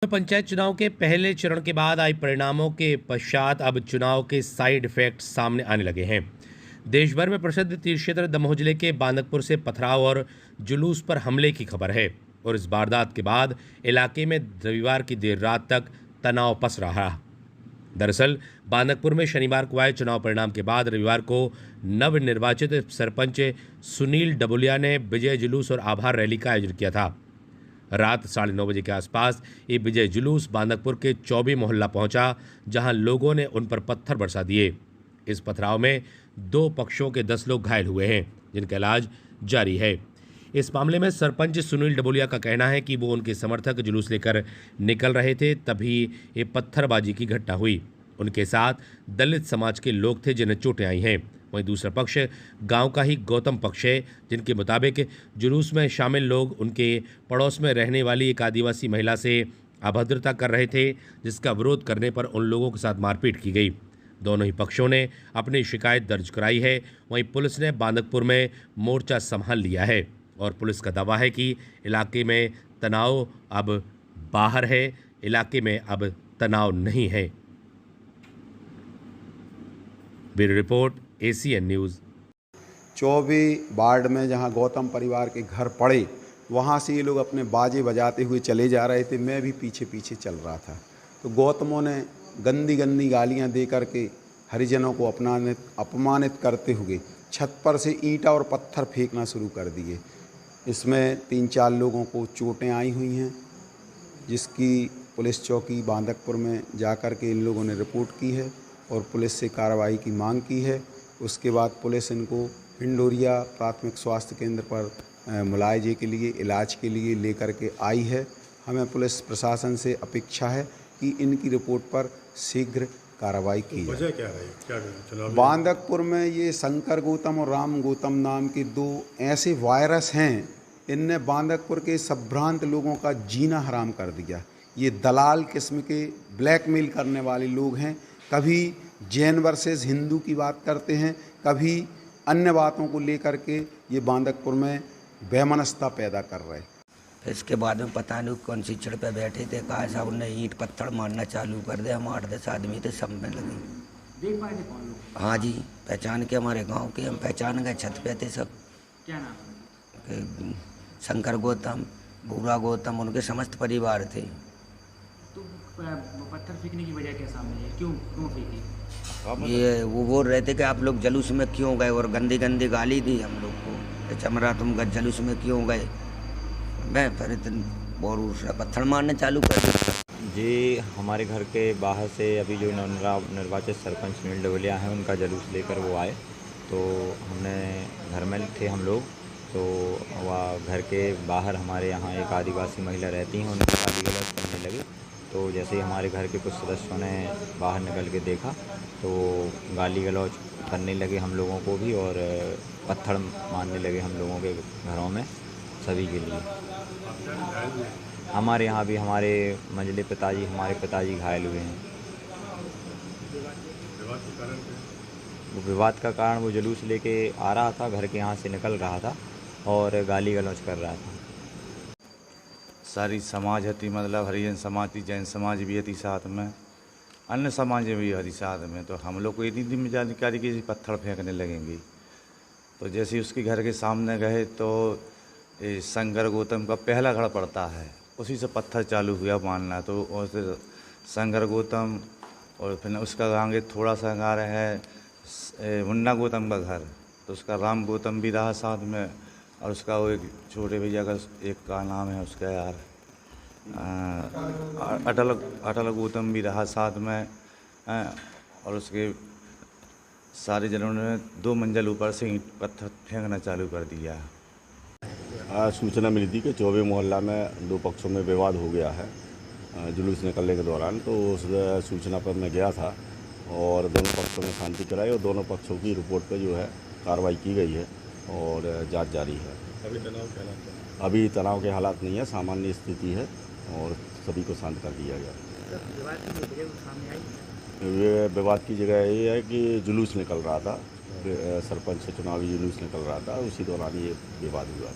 पंचायत चुनाव के पहले चरण के बाद आए परिणामों के पश्चात अब चुनाव के साइड इफेक्ट सामने आने लगे हैं। देश भर में प्रसिद्ध तीर्थ क्षेत्र दमोह जिले के बांदकपुर से पथराव और जुलूस पर हमले की खबर है और इस वारदात के बाद इलाके में रविवार की देर रात तक तनाव पस रहा। दरअसल बांदकपुर में शनिवार को आए चुनाव परिणाम के बाद रविवार को नवनिर्वाचित सरपंच सुनील डबुलिया ने विजय जुलूस और आभार रैली का आयोजन किया था। रात 9:30 बजे के आसपास ये विजय जुलूस बांदकपुर के चौबी मोहल्ला पहुंचा, जहां लोगों ने उन पर पत्थर बरसा दिए। इस पथराव में 2 पक्षों के 10 लोग घायल हुए हैं, जिनका इलाज जारी है। इस मामले में सरपंच सुनील डबुलिया का कहना है कि वो उनके समर्थक जुलूस लेकर निकल रहे थे, तभी ये पत्थरबाजी की घटना हुई। उनके साथ दलित समाज के लोग थे जिन्हें चोटें आई हैं। वहीं दूसरा पक्ष गांव का ही गौतम पक्ष है, जिनके मुताबिक जुलूस में शामिल लोग उनके पड़ोस में रहने वाली एक आदिवासी महिला से अभद्रता कर रहे थे, जिसका विरोध करने पर उन लोगों के साथ मारपीट की गई। दोनों ही पक्षों ने अपनी शिकायत दर्ज कराई है। वहीं पुलिस ने बांदकपुर में मोर्चा संभाल लिया है और पुलिस का दावा है कि इलाके में तनाव अब बाहर है, इलाके में अब तनाव नहीं है। Bureau report, ACN news. 24 ward में जहां गौतम परिवार के घर पड़े, वहां से ये लोग अपने बाजे बजाते हुए चले जा रहे थे। मैं भी पीछे पीछे चल रहा था, तो गौतमों ने गंदी गंदी गालियां दे करके हरिजनों को अपमानित करते हुए छत पर से ईंटा और पत्थर फेंकना शुरू कर दिए। इसमें 3-4 लोगों को चोटें आई हुई हैं, जिसकी पुलिस चौकी बांदकपुर में जाकर के इन लोगों ने रिपोर्ट की है और पुलिस से कार्रवाई की मांग की है। उसके बाद पुलिस इनको हिंडोरिया प्राथमिक स्वास्थ्य केंद्र पर मुआवजे के लिए, इलाज के लिए लेकर के आई है। हमें पुलिस प्रशासन से अपेक्षा है कि इनकी रिपोर्ट पर शीघ्र कार्रवाई की जाए। वजह क्या रही? बांदकपुर में ये शंकर गौतम और राम गौतम नाम के 2 ऐसे वायरस हैं, इनने बांदकपुर के संभ्रांत लोगों का जीना हराम कर दिया। ये दलाल किस्म के ब्लैकमेल करने वाले लोग हैं। कभी जैन वर्सेस हिंदू की बात करते हैं, कभी अन्य बातों को लेकर के ये बांदकपुर में बेमनस्ता पैदा कर रहे हैं। फिर इसके बाद में पता नहीं कौन सी चढ़ पे बैठे थे, कहा साहब उन्हें ईंट पत्थर मारना चालू कर दे। हम 8-10 आदमी थे, सब में लगे। देख पाए थे कौन लोग? हाँ जी, पहचान के, हमारे गांव के, हम पहचान गए। छत पे थे सब। क्या नाम है? शंकर गौतम, भूरा गौतम, उनके समस्त परिवार थे। तो पत्थर फेंकने की वजह क्या सामने है? क्यों फेंकी? ये वो बोल रहे थे कि आप लोग जुलूस में क्यों गए, और गंदी गंदी गाली दी हम लोग को, चमरा तुम जुलूस में क्यों गए। मैं फिर और पत्थर मारने चालू कर दिया जी। हमारे घर के बाहर से अभी जो नवनिर्वाचित सरपंच सुनील डबुलिया हैं, उनका जुलूस लेकर वो आए, तो हमने घर में थे हम लोग, तो वह घर के बाहर हमारे यहाँ एक आदिवासी महिला रहती हैं, उनकी गाली गलौज करने लगे। तो जैसे ही हमारे घर के कुछ सदस्यों ने बाहर निकल के देखा, तो गाली गलौज करने लगे हम लोगों को भी, और पत्थर मारने लगे हम लोगों के घरों में, सभी के लिए। हमारे यहाँ भी हमारे मंझले पिताजी, हमारे पिताजी घायल हुए हैं। वो विवाद का कारण, वो जुलूस लेके आ रहा था, घर के यहाँ से निकल रहा था और गाली गलौज कर रहा था। सारी समाज हती, मतलब हरिजन समाज थी, जैन समाज भी हती साथ में, अन्य समाज भी हती साथ में। तो हम लोग को इतनी दिन जानकारी कि पत्थर फेंकने लगेंगे। तो जैसे ही उसके घर के सामने गए, तो शंकर गौतम का पहला घर पड़ता है, उसी से पत्थर चालू हुआ मारना। तो उस शंकर गौतम, और फिर उसका आगे थोड़ा सा घर है मुन्ना गौतम का घर, तो उसका राम गौतम भी रहा साथ में, और उसका वो एक छोटे भैया का एक का नाम है उसका यार अटल गौतम भी रहा साथ में। और उसके सारे जनों ने 2 मंजिल ऊपर से ईंट पत्थर फेंकना चालू कर दिया। सूचना मिली थी कि 24 मोहल्ला में 2 पक्षों में विवाद हो गया है जुलूस निकलने के दौरान। तो उस सूचना पर मैं गया था और दोनों पक्षों में शांति कराई, और दोनों पक्षों की रिपोर्ट पर जो है कार्रवाई की गई है और जांच जारी है। अभी तनाव के हालात नहीं है, सामान्य स्थिति है और सभी को शांत कर दिया गया। विवाद की जगह ये है कि जुलूस निकल रहा था, सरपंच से चुनावी जुलूस निकल रहा था, उसी दौरान ये विवाद हुआ।